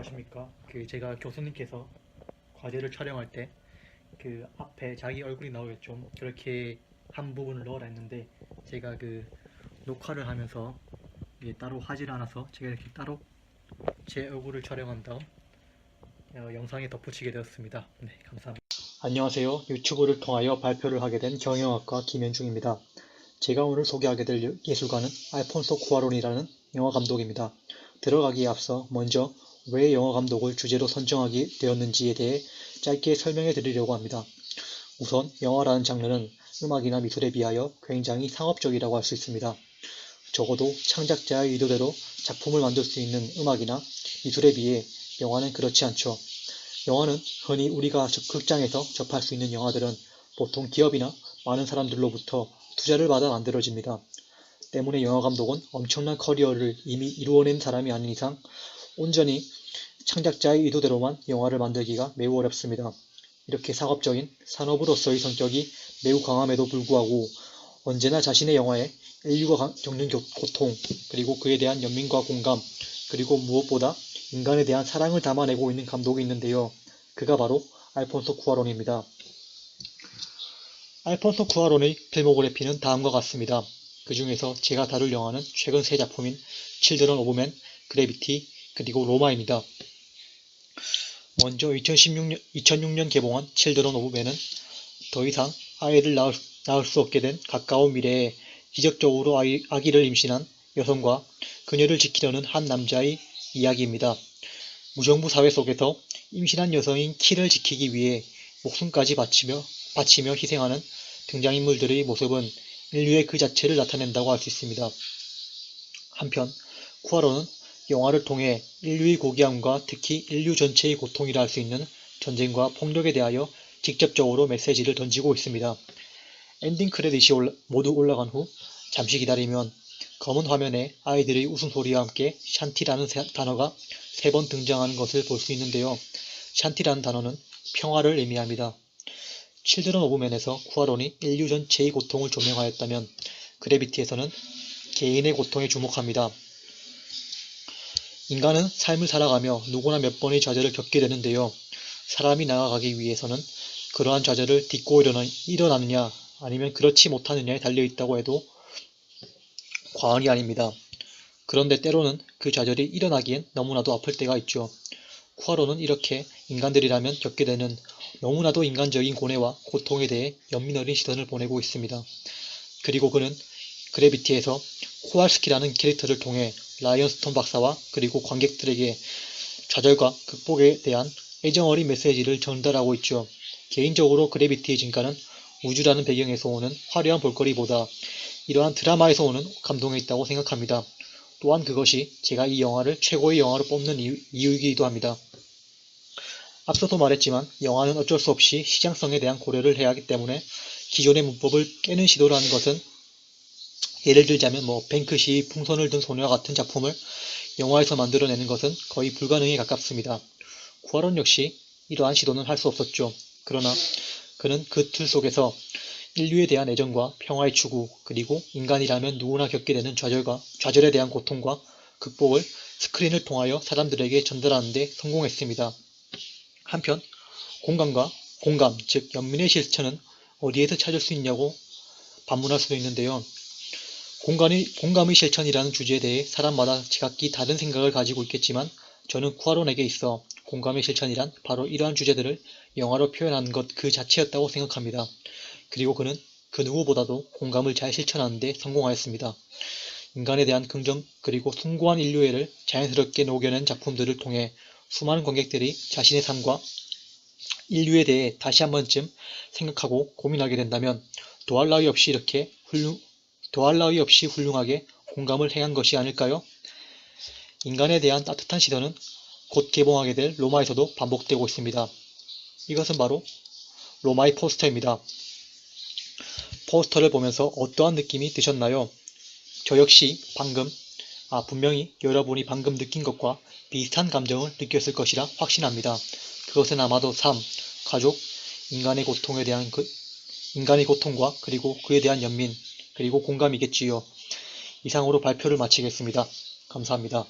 안녕하십니까. 제가 교수님께서 과제를 촬영할 때 앞에 자기 얼굴이 나오겠죠. 그렇게 한 부분을 넣으라 했는데 제가 녹화를 하면서 이게 따로 하질 않아서 제가 이렇게 따로 제 얼굴을 촬영한 다음 영상에 덧붙이게 되었습니다. 네, 감사합니다. 안녕하세요. 유튜브를 통하여 발표를 하게 된 경영학과 김현중입니다. 제가 오늘 소개하게 될 예술가는 알폰소 쿠아론이라는 영화 감독입니다. 들어가기에 앞서 먼저 왜 영화 감독을 주제로 선정하게 되었는지에 대해 짧게 설명해 드리려고 합니다. 우선 영화라는 장르는 음악이나 미술에 비하여 굉장히 상업적이라고 할 수 있습니다. 적어도 창작자의 의도대로 작품을 만들 수 있는 음악이나 미술에 비해 영화는 그렇지 않죠. 영화는 흔히 우리가 극장에서 접할 수 있는 영화들은 보통 기업이나 많은 사람들로부터 투자를 받아 만들어집니다. 때문에 영화 감독은 엄청난 커리어를 이미 이루어낸 사람이 아닌 이상 온전히 창작자의 의도대로만 영화를 만들기가 매우 어렵습니다. 이렇게 상업적인 산업으로서의 성격이 매우 강함에도 불구하고 언제나 자신의 영화에 인류가 겪는 고통, 그리고 그에 대한 연민과 공감, 그리고 무엇보다 인간에 대한 사랑을 담아내고 있는 감독이 있는데요. 그가 바로 알폰소 쿠아론입니다. 알폰소 쿠아론의 필모그래피는 다음과 같습니다. 그 중에서 제가 다룰 영화는 최근 세 작품인 칠드런 오브 맨, 그래비티, 그리고 로마입니다. 먼저 2006년 개봉한 칠드런 오브 맨은 더 이상 아이를 낳을 수 없게 된 가까운 미래에 기적적으로 아기를 임신한 여성과 그녀를 지키려는 한 남자의 이야기입니다. 무정부 사회 속에서 임신한 여성인 키를 지키기 위해 목숨까지 바치며 희생하는 등장인물들의 모습은 인류의 그 자체를 나타낸다고 할 수 있습니다. 한편 쿠아론은 영화를 통해 인류의 고귀함과 특히 인류 전체의 고통이라 할 수 있는 전쟁과 폭력에 대하여 직접적으로 메시지를 던지고 있습니다. 엔딩 크레딧이 모두 올라간 후 잠시 기다리면 검은 화면에 아이들의 웃음소리와 함께 샨티라는 단어가 3번 등장하는 것을 볼 수 있는데요. 샨티라는 단어는 평화를 의미합니다. 칠드런 오브 맨에서 쿠아론이 인류 전체의 고통을 조명하였다면 그래비티에서는 개인의 고통에 주목합니다. 인간은 삶을 살아가며 누구나 몇 번의 좌절을 겪게 되는데요. 사람이 나아가기 위해서는 그러한 좌절을 딛고 일어나느냐 아니면 그렇지 못하느냐에 달려있다고 해도 과언이 아닙니다. 그런데 때로는 그 좌절이 일어나기엔 너무나도 아플 때가 있죠. 쿠아론은 이렇게 인간들이라면 겪게 되는 너무나도 인간적인 고뇌와 고통에 대해 연민 어린 시선을 보내고 있습니다. 그리고 그는 그래비티에서 코왈스키라는 캐릭터를 통해 라이언 스톤 박사와 그리고 관객들에게 좌절과 극복에 대한 애정어린 메시지를 전달하고 있죠. 개인적으로 그래비티의 진가는 우주라는 배경에서 오는 화려한 볼거리보다 이러한 드라마에서 오는 감동에 있다고 생각합니다. 또한 그것이 제가 이 영화를 최고의 영화로 뽑는 이유이기도 합니다. 앞서도 말했지만 영화는 어쩔 수 없이 시장성에 대한 고려를 해야 하기 때문에 기존의 문법을 깨는 시도를 하는 것은 예를 들자면 뱅크시의 풍선을 든 소녀와 같은 작품을 영화에서 만들어내는 것은 거의 불가능에 가깝습니다. 쿠아론 역시 이러한 시도는 할 수 없었죠. 그러나 그는 그 틀 속에서 인류에 대한 애정과 평화의 추구, 그리고 인간이라면 누구나 겪게 되는 좌절에 대한 고통과 극복을 스크린을 통하여 사람들에게 전달하는 데 성공했습니다. 한편 공감, 즉 연민의 실천은 어디에서 찾을 수 있냐고 반문할 수도 있는데요. 공감의 실천이라는 주제에 대해 사람마다 지각기 다른 생각을 가지고 있겠지만 저는 쿠아론에게 있어 공감의 실천이란 바로 이러한 주제들을 영화로 표현하는 것 그 자체였다고 생각합니다. 그리고 그는 그 누구보다도 공감을 잘 실천하는 데 성공하였습니다. 인간에 대한 긍정 그리고 숭고한 인류애를 자연스럽게 녹여낸 작품들을 통해 수많은 관객들이 자신의 삶과 인류에 대해 다시 한 번쯤 생각하고 고민하게 된다면 더할 나위 없이 훌륭하게 공감을 행한 것이 아닐까요? 인간에 대한 따뜻한 시선은 곧 개봉하게 될 로마에서도 반복되고 있습니다. 이것은 바로 로마의 포스터입니다. 포스터를 보면서 어떠한 느낌이 드셨나요? 저 역시 분명히 여러분이 방금 느낀 것과 비슷한 감정을 느꼈을 것이라 확신합니다. 그것은 아마도 삶, 가족, 인간의 고통과 그리고 그에 대한 연민, 그리고 공감이겠지요. 이상으로 발표를 마치겠습니다. 감사합니다.